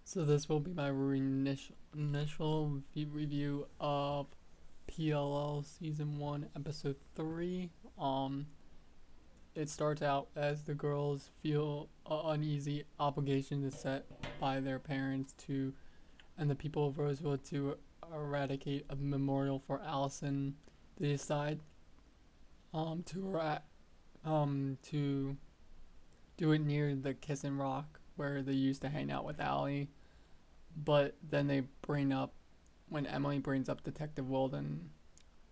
So this will be my initial review of PLL Season 1, Episode 3. It starts out as the girls feel an uneasy obligation to set by their parents to and the people of Roseville to eradicate a memorial for Alison. They decide to do it near the Kissin' Rock where they used to hang out with Allie. But then they bring up when Emily brings up Detective Wilden,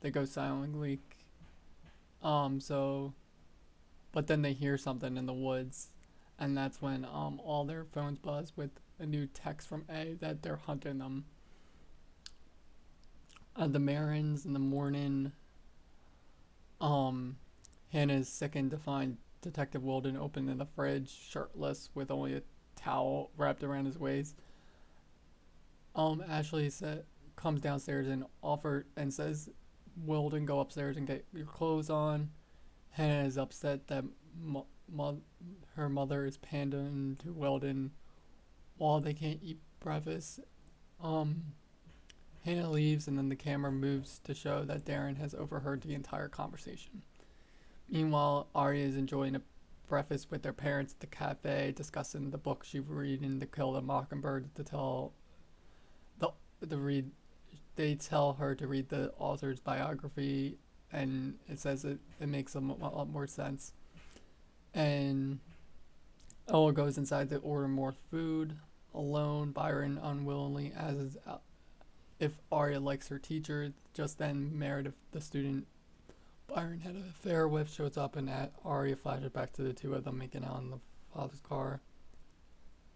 they go silently. So but then they hear something in the woods, and that's when all their phones buzz with a new text from A that they're hunting them. The Marins in the morning, um, Hannah's sickened to find Detective Wilden open in the fridge, shirtless with only a towel wrapped around his waist. Ashley comes downstairs and says, "Wilden, go upstairs and get your clothes on." Hannah is upset that mo- mo- her mother is pandering to Weldon while they can't eat breakfast. Um, Hannah leaves, and then the camera moves to show that Darren has overheard the entire conversation. Meanwhile, Aria is enjoying a breakfast with their parents at the cafe, discussing the book she's reading, To Kill the Mockingbird. The read. They tell her to read the author's biography, and it says it makes a lot more sense. And Ella goes inside to order more food. Alone, Byron unwillingly asks if Aria likes her teacher. Just then, Meredith, the student Byron had an affair with, shows up, and Aria flashes back to the two of them making out in the father's car.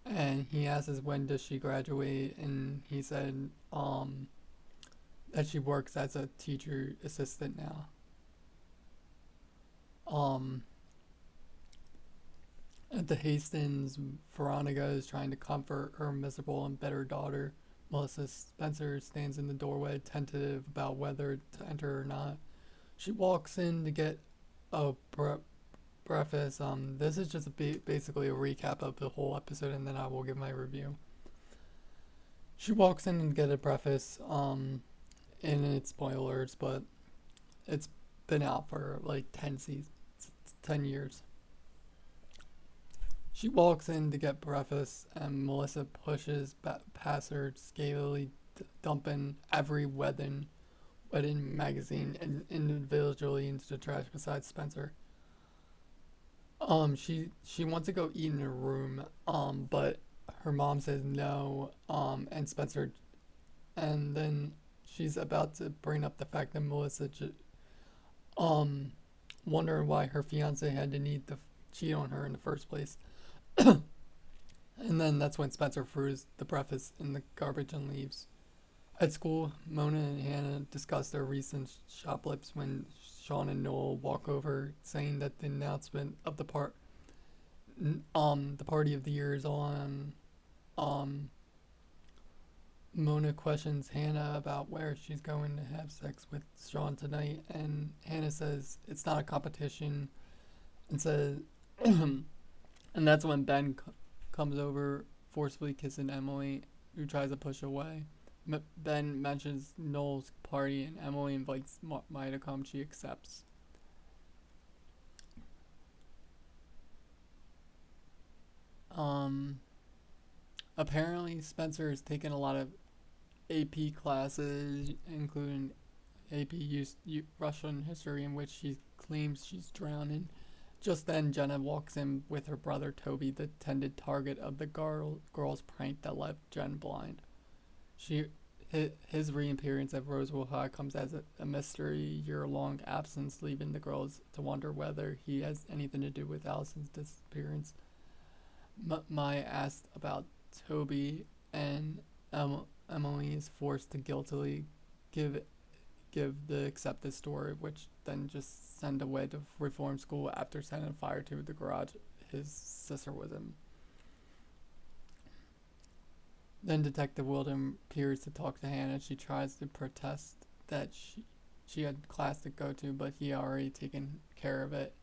And he asks when does she graduate, and he said that she works as a teacher assistant now. Um, At the Hastings, Veronica is trying to comfort her miserable and bitter daughter. Melissa Spencer stands in the doorway, tentative about whether to enter or not. She walks in to get a breakfast. This is just basically a recap of the whole episode, and then I will give my review. She walks in and get a breakfast. And it's spoilers, but it's been out for like 10 years. She walks in to get breakfast, and Melissa pushes past her, scalily dumping every wedding magazine and individually into the trash besides Spencer. She wants to go eat in her room, but her mom says no, and Spencer, and then she's about to bring up the fact that Melissa, um, wondering why her fiance had to need to cheat on her in the first place. And then that's when Spencer throws the breakfast in the garbage and leaves. At school, Mona and Hannah discuss their recent shoplifts when Sean and Noel walk over, saying that the announcement of the party of the year is on. Um, Mona questions Hannah about where she's going to have sex with Sean tonight, and Hannah says it's not a competition, and says, and that's when Ben comes over, forcefully kissing Emily, who tries to push away. Ben mentions Noel's party, and Emily invites Maya to come. She accepts. Um, Apparently, Spencer has taken a lot of AP classes, including AP Russian history, in which she claims she's drowning. Just then, Jenna walks in with her brother Toby, the intended target of the girl's prank that left Jen blind. She, his reappearance at Roseville High comes as a mystery year-long absence, leaving the girls to wonder whether he has anything to do with Alison's disappearance. Maya asked about Toby, and Emily is forced to guiltily give the accepted story, which then just send away to reform school after setting fire to the garage his sister was in. Then Detective Wilden appears to talk to Hannah. She tries to protest that she had class to go to, but he already taken care of it.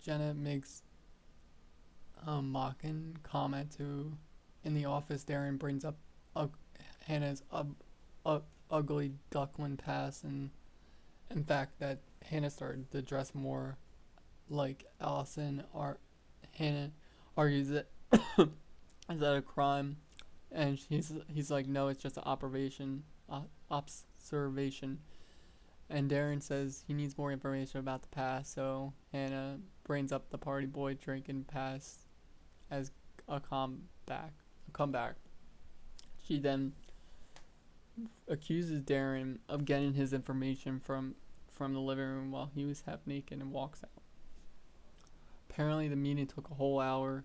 Jenna makes a mocking comment to In the office, Darren brings up uh, Hannah's ugly duckling past, and in fact that Hannah started to dress more like Alison. Or Hannah argues that is that a crime, and he's like, no, it's just an observation. And Darren says he needs more information about the past, so Hannah brings up the party boy drinking past as a comeback. She then accuses Darren of getting his information from the living room while he was half naked and walks out. Apparently, the meeting took a whole hour.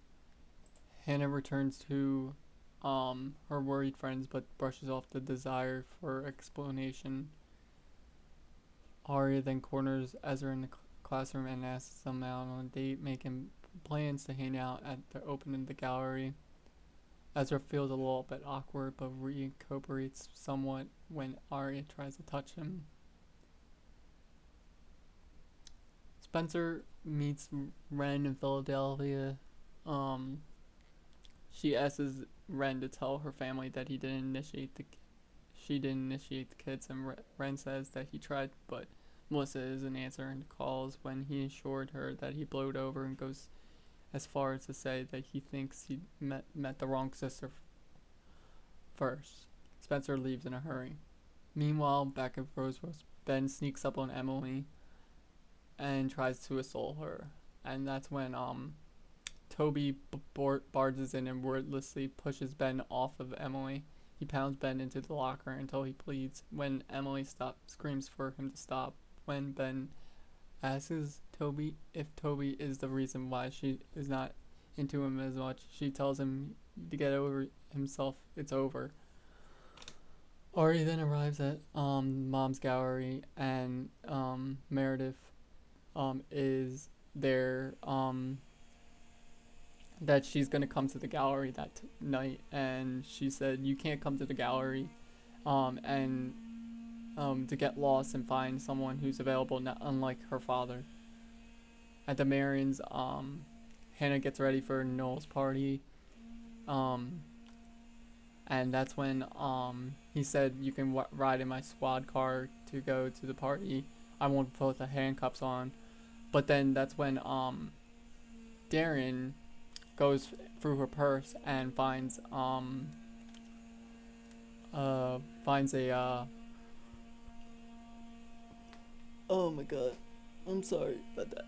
Hannah returns to her worried friends, but brushes off the desire for explanation. Aria then corners Ezra in the classroom and asks them out on a date, making plans to hang out at the opening of the gallery. Ezra feels a little bit awkward, but recuperates somewhat when Aria tries to touch him. Spencer meets Ren in Philadelphia. Um, she asks Ren to tell her family that she didn't initiate the kids, and Ren says that he tried, but Melissa isn't answering calls when he assured her that he blowed over, and goes as far as to say that he thinks he met the wrong sister first. Spencer leaves in a hurry. Meanwhile, back at Rose, Ben sneaks up on Emily and tries to assault her, and that's when Toby barges in and wordlessly pushes Ben off of Emily. He pounds Ben into the locker until he bleeds. When Emily screams for him to stop. When Ben asks Toby if Toby is the reason why she is not into him as much, she tells him to get over himself. It's over. Ari then arrives at Mom's gallery, and Meredith is there. That she's gonna come to the gallery that night, and she said you can't come to the gallery, and to get lost and find someone who's available, not unlike her father. At the Marions, Hannah gets ready for Noel's party, um, and that's when he said you can ride in my squad car to go to the party. I won't put the handcuffs on, but then that's when Darren goes through her purse and finds a oh my god, I'm sorry about that.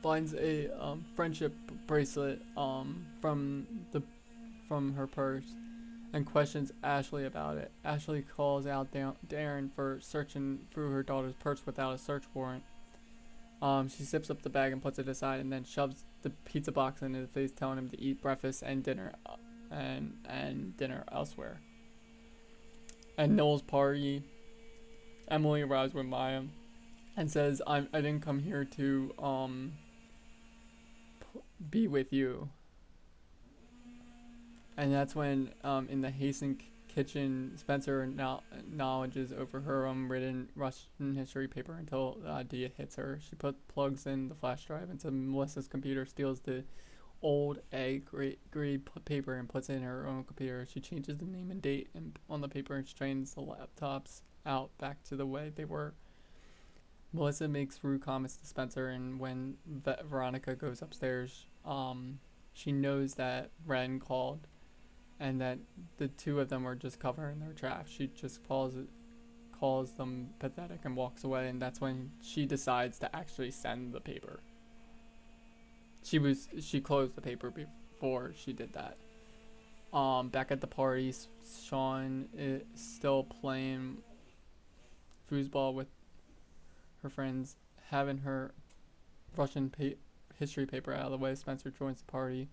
Finds a friendship bracelet from her purse and questions Ashley about it. Ashley calls out Darren for searching through her daughter's purse without a search warrant. She zips up the bag and puts it aside, and then shoves the pizza box in his face, telling him to eat breakfast and dinner elsewhere. At Noel's party, Emily arrives with Maya and says, I didn't come here to be with you." And that's when in the Hasten kitchen, Spencer acknowledges over her written Russian history paper until the idea hits her. She plugs in the flash drive into Melissa's computer, steals the old grade paper and puts it in her own computer. She changes the name and date on the paper and straightens the laptops out back to the way they were. Melissa makes rude comments to Spencer, and when Veronica goes upstairs, she knows that Ren called and that the two of them were just covering their tracks. She just calls them pathetic and walks away, and that's when she decides to actually send the paper. She closed the paper before she did that. Back at the party, Sean is still playing foosball with her friends, having her Russian history paper out of the way. Spencer joins the party.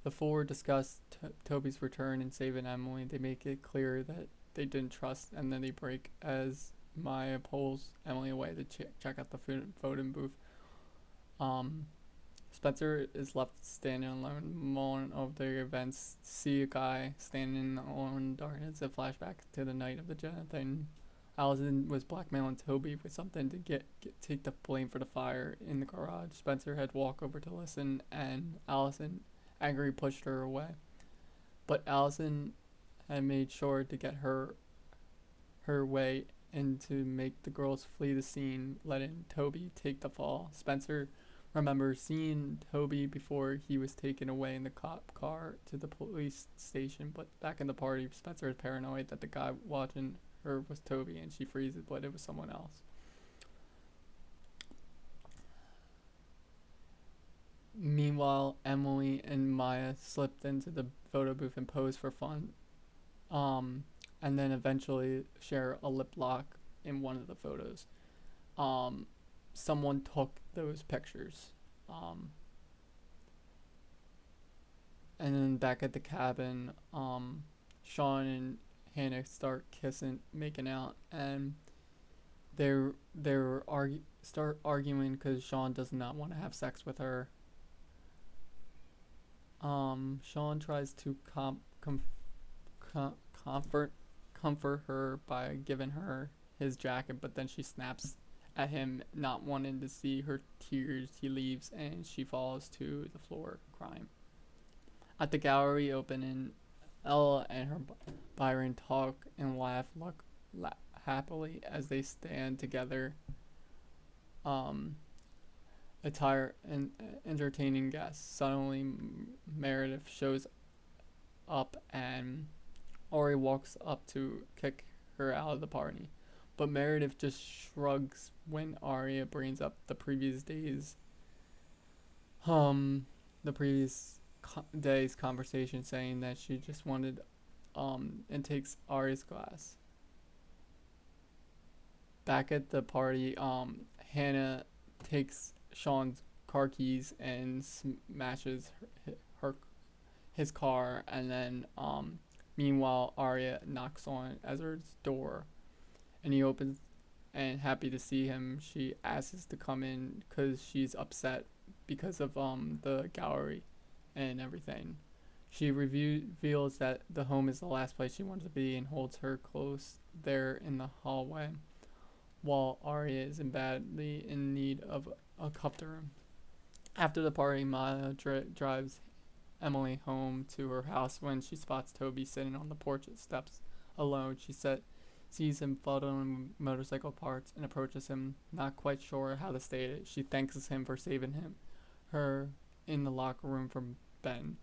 The four discuss Toby's return and saving Emily. They make it clear that they didn't trust, and then they break as Maya pulls Emily away to check out the voting booth. Spencer is left standing alone, mulling over the events. See a guy standing on darkness. A flashback to the night of the Jenna thing. Alison was blackmailing Toby with something to take the blame for the fire in the garage. Spencer had walked over to listen, and Alison angry pushed her away. But Alison had made sure to get her way and to make the girls flee the scene, letting Toby take the fall. Spencer remembers seeing Toby before he was taken away in the cop car to the police station, but back in the party, Spencer is paranoid that the guy watching her was Toby and she freezes, but it was someone else. Meanwhile, Emily and Maya slipped into the photo booth and posed for fun, um, and then eventually share a lip lock in one of the photos. Um, Someone took those pictures. Um, and then back at the cabin, Sean and Hannah start kissing, making out, and start arguing because Sean does not want to have sex with her. Sean tries to com- comfort comfort her by giving her his jacket, but then she snaps at him, not wanting to see her tears. He leaves and she falls to the floor crying. At the gallery opening, Ella and her Byron talk and laugh happily as they stand together. Um, attire and entertaining guests. Suddenly, Meredith shows up and Ori walks up to kick her out of the party. But Meredith just shrugs when Aria brings up the previous day's day's conversation, saying that she just wanted and takes Aria's glass. Back at the party, Hannah takes Sean's car keys and smashes her his car, and then meanwhile Aria knocks on Ezra's door, and he opens, and happy to see him, she asks to come in because she's upset because of the gallery and everything. She reveals that the home is the last place she wants to be and holds her close there in the hallway, while Aria is badly in need of a comforter. After the party, Maya drives Emily home to her house when she spots Toby sitting on the porch steps alone. Sees him folding motorcycle parts and approaches him, not quite sure how to state it. She thanks him for saving her in the locker room from Ben.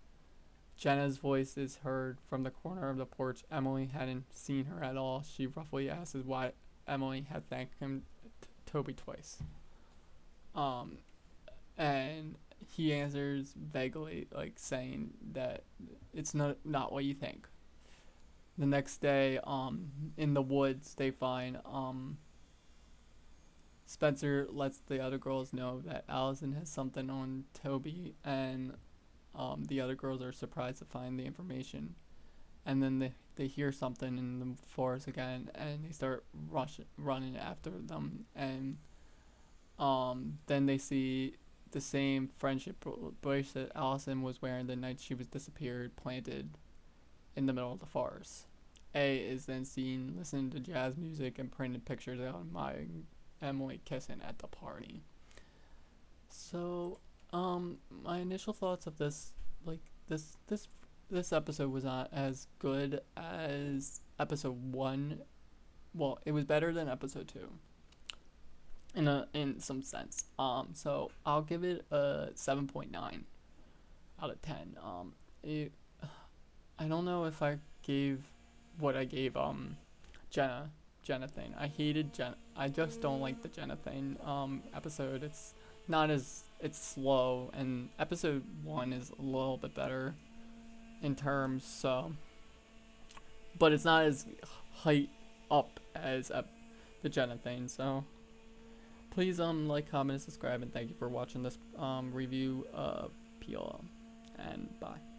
Jenna's voice is heard from the corner of the porch. Emily hadn't seen her at all. She roughly asks why Emily had thanked him, Toby, twice. Um, and he answers vaguely, like saying that it's not what you think. The next day, in the woods, they find Spencer lets the other girls know that Alison has something on Toby, and the other girls are surprised to find the information. And then they hear something in the forest again, and they start running after them. And then they see the same friendship bracelet Alison was wearing the night she was disappeared, planted in the middle of the forest. A is then seen listening to jazz music and printed pictures of my Emily kissing at the party. So, my initial thoughts of this, like this episode was not as good as episode 1. Well, it was better than episode 2 in some sense. So I'll give it a 7.9 out of 10. I don't know if I gave what I gave Jenna thing. I hated Jenna. I just don't like the Jenna thing episode. It's slow, and episode 1 is a little bit better in terms, so, but it's not as height up as the Jenna thing. So please like, comment, and subscribe, and thank you for watching this review of PLL, and bye.